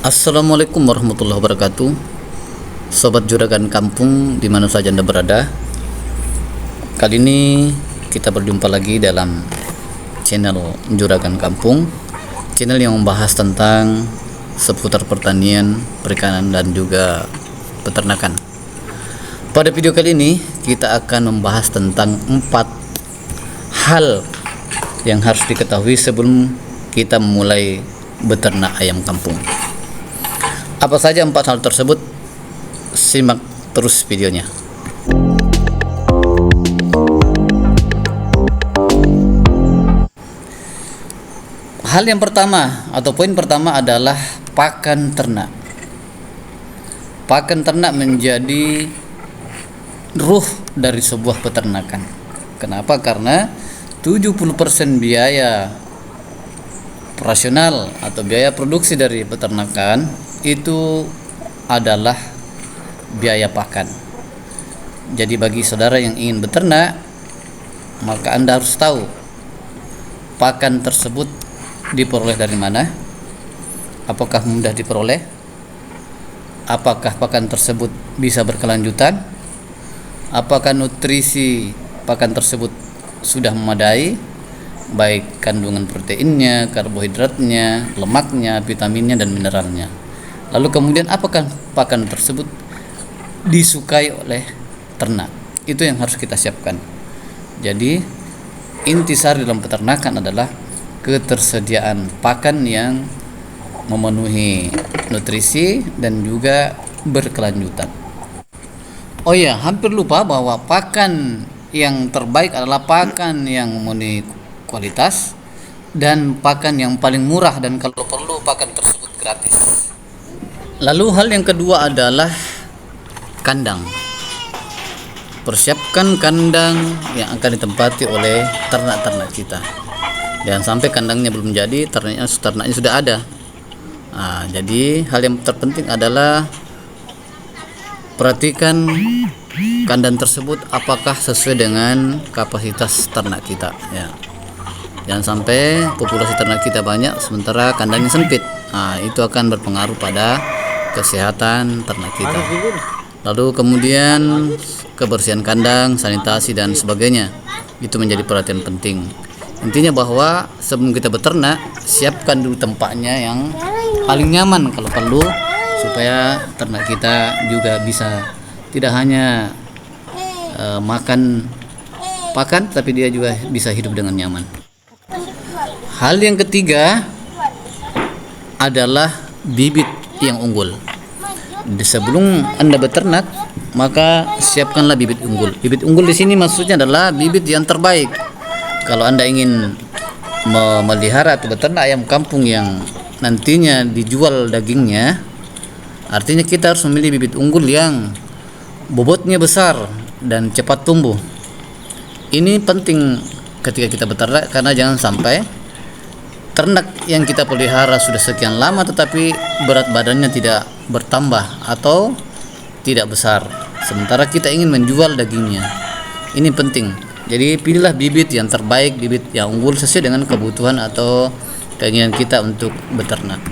Assalamualaikum warahmatullahi wabarakatuh. Sobat Juragan Kampung di mana saja Anda berada. Kali ini kita berjumpa lagi dalam channel Juragan Kampung, channel yang membahas tentang seputar pertanian, perikanan dan juga peternakan. Pada video kali ini kita akan membahas tentang 4 hal yang harus diketahui sebelum kita memulai beternak ayam kampung. Apa saja 4 hal tersebut? Simak terus videonya. Hal yang pertama atau poin pertama adalah pakan ternak. Pakan ternak menjadi ruh dari sebuah peternakan. Kenapa? Karena 70% biaya operasional atau biaya produksi dari peternakan itu adalah biaya pakan. Jadi bagi saudara yang ingin beternak, maka Anda harus tahu pakan tersebut diperoleh dari mana, apakah mudah diperoleh, apakah pakan tersebut bisa berkelanjutan, apakah nutrisi pakan tersebut sudah memadai, baik kandungan proteinnya, karbohidratnya, lemaknya, vitaminnya dan mineralnya. Lalu kemudian apakah pakan tersebut disukai oleh ternak? Itu yang harus kita siapkan. Jadi intisari dalam peternakan adalah ketersediaan pakan yang memenuhi nutrisi dan juga berkelanjutan. Oh ya, hampir lupa bahwa pakan yang terbaik adalah pakan yang memenuhi kualitas dan pakan yang paling murah, dan kalau perlu pakan tersebut gratis. Lalu hal yang kedua adalah kandang. Persiapkan kandang yang akan ditempati oleh ternak-ternak kita. Jangan sampai kandangnya belum jadi, ternaknya sudah ada. Jadi hal yang terpenting adalah perhatikan kandang tersebut apakah sesuai dengan kapasitas ternak kita, ya. Jangan sampai populasi ternak kita banyak sementara kandangnya sempit. Itu akan berpengaruh pada kesehatan ternak kita. Lalu kemudian kebersihan kandang, sanitasi dan sebagainya, itu menjadi perhatian penting. Intinya bahwa sebelum kita beternak, siapkan dulu tempatnya yang paling nyaman kalau perlu, supaya ternak kita juga bisa tidak hanya makan pakan, tapi dia juga bisa hidup dengan nyaman. Hal yang ketiga adalah bibit yang unggul. Sebelum Anda beternak, maka siapkanlah bibit unggul. Bibit unggul di sini maksudnya adalah bibit yang terbaik. Kalau Anda ingin memelihara atau beternak ayam kampung yang nantinya dijual dagingnya, artinya kita harus memilih bibit unggul yang bobotnya besar dan cepat tumbuh. Ini penting ketika kita beternak, karena jangan sampai ternak yang kita pelihara sudah sekian lama tetapi berat badannya tidak bertambah atau tidak besar, sementara kita ingin menjual dagingnya. Ini penting. Jadi pilihlah bibit yang terbaik, bibit yang unggul sesuai dengan kebutuhan atau keinginan kita untuk beternak.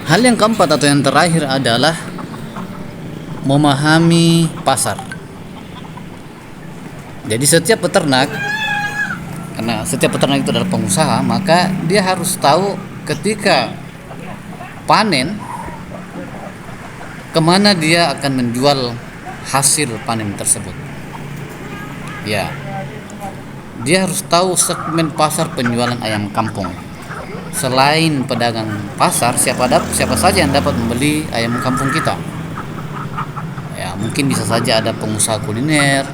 Hal yang keempat atau yang terakhir adalah memahami pasar. Jadi setiap peternak, karena setiap peternak itu adalah pengusaha, maka dia harus tahu ketika panen kemana dia akan menjual hasil panen tersebut. Ya, dia harus tahu segmen pasar penjualan ayam kampung. Selain pedagang pasar, siapa saja yang dapat membeli ayam kampung kita. Ya, mungkin bisa saja ada pengusaha kuliner,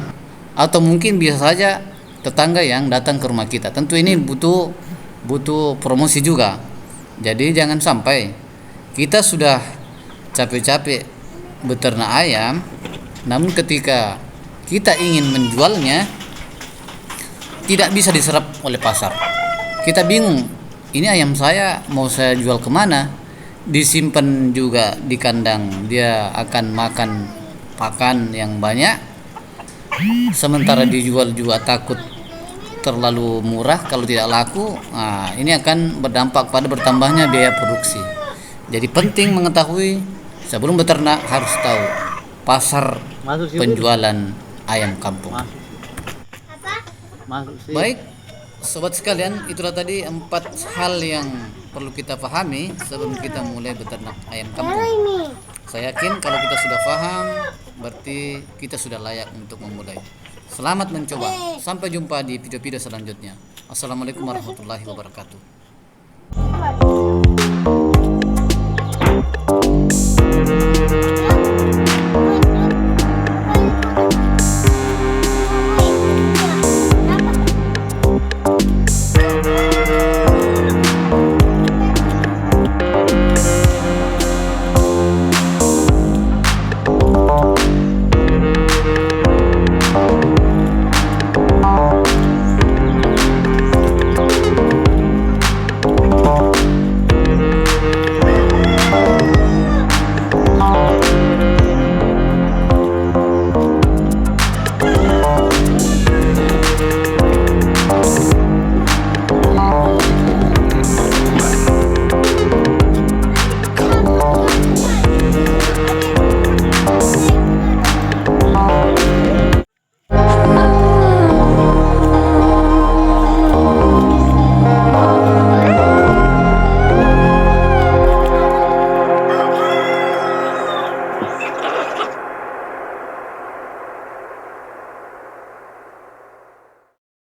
atau mungkin bisa saja tetangga yang datang ke rumah kita. Tentu ini butuh promosi juga. Jadi jangan sampai kita sudah capek-capek beternak ayam, namun ketika kita ingin menjualnya tidak bisa diserap oleh pasar. Kita bingung, ini ayam saya mau saya jual kemana? Disimpan juga di kandang, dia akan makan pakan yang banyak, sementara dijual juga takut terlalu murah, kalau tidak laku, nah, ini akan berdampak pada bertambahnya biaya produksi. Jadi penting mengetahui sebelum beternak, harus tahu pasar penjualan ayam kampung. Baik, sobat sekalian, itulah tadi 4 hal yang perlu kita pahami sebelum kita mulai beternak ayam kampung. Saya yakin kalau kita sudah paham, berarti kita sudah layak untuk memulai. Selamat mencoba. Sampai jumpa di video-video selanjutnya. Assalamualaikum warahmatullahi wabarakatuh.